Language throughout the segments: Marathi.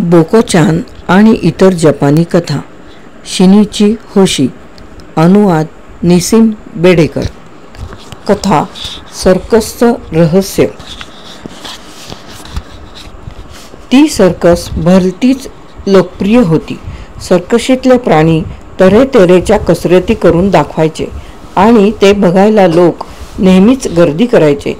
बोकोचान आणि इतर जपानी कथा. शिनीची होशी. अनुवाद निसीम बेडेकर. कथा सर्कसचं रहस्य. ती सर्कस भलतीच लोकप्रिय होती. सर्कशीतले प्राणी तऱ्हेतऱ्हेच्या कसरती करून दाखवायचे आणि ते बघायला लोक नेहमीच गर्दी करायचे.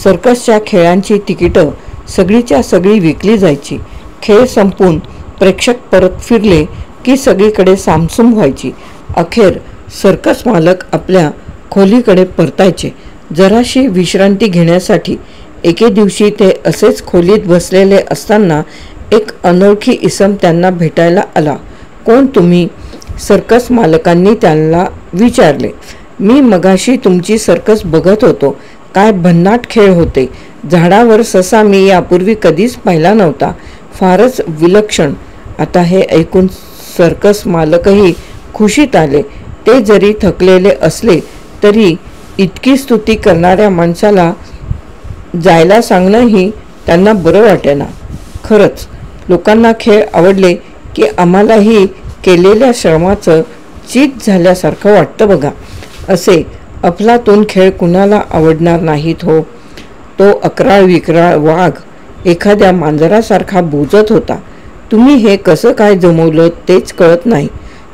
सर्कसच्या खेळांची तिकीटं सगळीच्या सगळी विकली जायची. खेळ संपून प्रेक्षक परत फिरले की सगळीकडे सामसूम व्हायची. अखेर सर्कस मालक आपल्या खोलीकडे परतायचे जराशी विश्रांती घेण्यासाठी. एके दिवशी ते असेच खोलीत बसलेले असताना एक अनोळखी इसम त्यांना भेटायला आला. कोण तुम्ही? सर्कस मालकांनी त्यांना विचारले. मी मगाशी तुमची सर्कस बघत होतो. काय भन्नाट खेळ होते. झाडावर ससा मी यापूर्वी कधीच पाहिला नव्हता. फारच विलक्षण. आता हे ऐकून सर्कस मालकही खुशीत आले. ते जरी थकलेले असले तरी इतकी स्तुती करणाऱ्या माणसाला जायला सांगणंही त्यांना बरं वाटेना. खरंच लोकांना खेळ आवडले की आम्हालाही केलेल्या श्रमाचं चीज झाल्यासारखं वाटतं बघा. असे अफलातून खेळ कुणाला आवडणार नाहीत हो. तो अकराळ विक्राळ वाघ एखाद्या मांजरासारखा बोजत होता. तुम्ही हे कसं काय जमवलं तेच कळत नाही.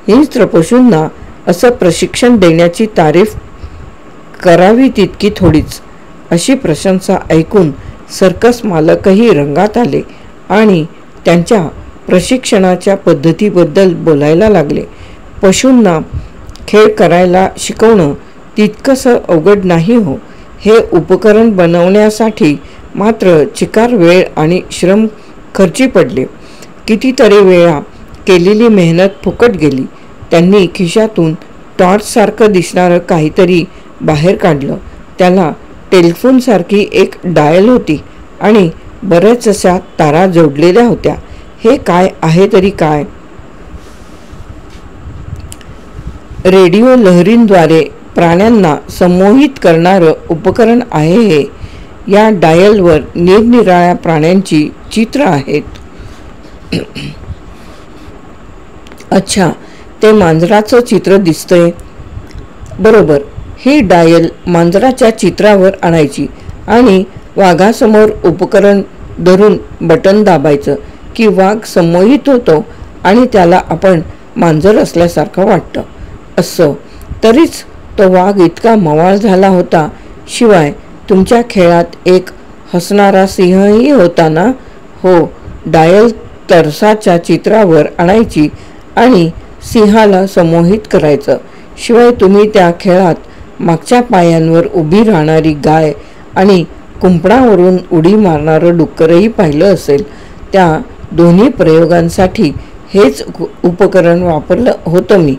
हिंस्त्र पशूंना असं प्रशिक्षण देण्याची तारीफ करावी तितकी थोडीच. अशी प्रशंसा ऐकून सर्कस मालकही रंगात आले आणि त्यांच्या प्रशिक्षणाच्या पद्धतीबद्दल बोलायला लागले. पशूंना खेळ करायला शिकवणं तितकंसं अवघड नाही हो. हे उपकरण बनवण्यासाठी मात्र चिकार वेळ आणि श्रम खर्ची पडले. कितीतरी वेळा केलेली मेहनत फुकट गेली. त्यांनी खिशातून टॉर्चसारखं दिसणारं काहीतरी बाहेर काढलं. त्याला टेलिफोनसारखी एक डायल होती आणि बऱ्याच अशा तारा जोडलेल्या होत्या. हे काय आहे तरी काय? रेडिओ लहरींद्वारे प्राण्यांना संमोहित करणारं उपकरण आहे हे. या डायलवर निरनिराळ्या प्राण्यांची चित्र आहेत. अच्छा, ते मांजराचं चित्र दिसतंय. बरोबर. ही डायल मांजराच्या चित्रावर आणायची आणि वाघासमोर उपकरण धरून बटन दाबायचं की वाघ संमोहित होतो आणि त्याला आपण मांजर असल्यासारखं वाटतं. असं तरीच तो वाघ इतका मवाळ झाला होता. शिवाय तुमच्या खेळात एक हसणारा सिंहही होता ना? हो. डायल तरसाच्या चित्रावर आणायची आणि सिंहाला संमोहित करायचं. शिवाय तुम्ही त्या खेळात मागच्या पायांवर उभी राहणारी गाय आणि कुंपणावरून उडी मारणारं डुक्करही पाहिलं असेल. त्या दोन्ही प्रयोगांसाठी हेच उपकरण वापरलं होतं मी.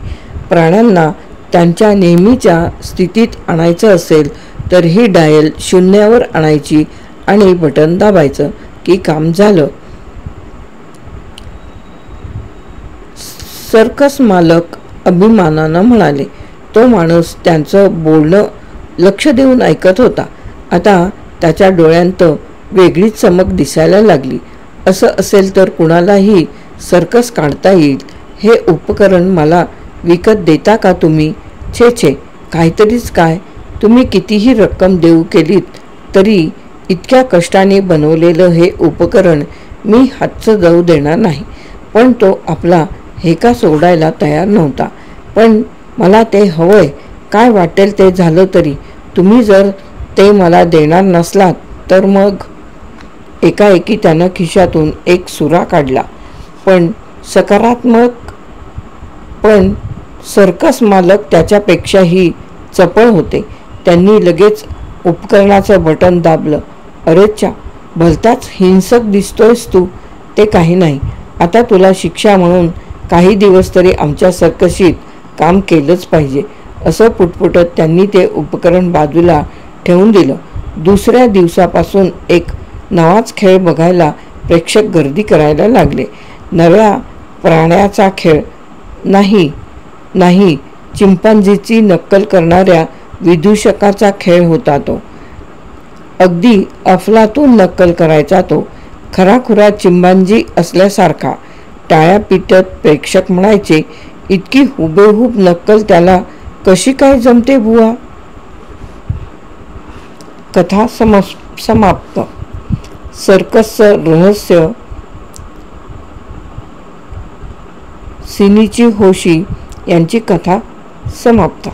प्राण्यांना त्यांच्या नेहमीच्या स्थितीत आणायचं असेल तर ही डायल शून्यावर आणायची आणि बटन दाबायचं की काम झालं. सर्कस मालक अभिमानानं म्हणाले. तो माणूस त्यांचं बोलणं लक्ष देऊन ऐकत होता. आता त्याच्या डोळ्यांत वेगळीच चमक दिसायला लागली. असं असेल तर कुणालाही सर्कस काढता येईल. हे उपकरण मला विकत देता का तुम्ही? छे छे, काहीतरीच काय. तुम्ही कितीही रक्कम देऊ केलीत तरी इतक्या कष्टाने बनवलेलं हे उपकरण मी हातचं जाऊ देणार नाही. पण तो आपला हेका सोडायला तयार नव्हता. पण मला ते हवंय. काय वाटेल ते झालं तरी. तुम्ही जर ते मला देणार नसलात तर मग. एकाएकी त्यानं खिशातून एक सुरा काढला. पण सकारात्मक. पण सर्कस मालक त्याच्यापेक्षाही चपळ होते. त्यांनी लगेच उपकरणाचं बटन दाबलं. अरेच्छा, भलताच हिंसक दिसतोयस तू. ते काही नाही. आता तुला शिक्षा म्हणून काही दिवस तरी आमच्या सर्कशीत काम केलंच पाहिजे. असं पुटपुटत त्यांनी ते उपकरण बाजूला ठेवून दिलं. दुसऱ्या दिवसापासून एक नवाच खेळ बघायला प्रेक्षक गर्दी करायला लागले. नव्या प्राण्याचा खेळ नाही, चिंपांझीची नक्कल करणाऱ्या विदूषकाचा खेळ होता तो. अगदी अफलातून नक्कल करायचा तो. खराखुरा चिंबांजी असल्यासारखा टाळ्या पिटत प्रेक्षक म्हणायचे, इतकी हुबेहूब नक्कल त्याला कशी काय जमते बुवा. कथा समाप्त. सर्कसचं रहस्य, सिनीची होशी यांची कथा समाप्त.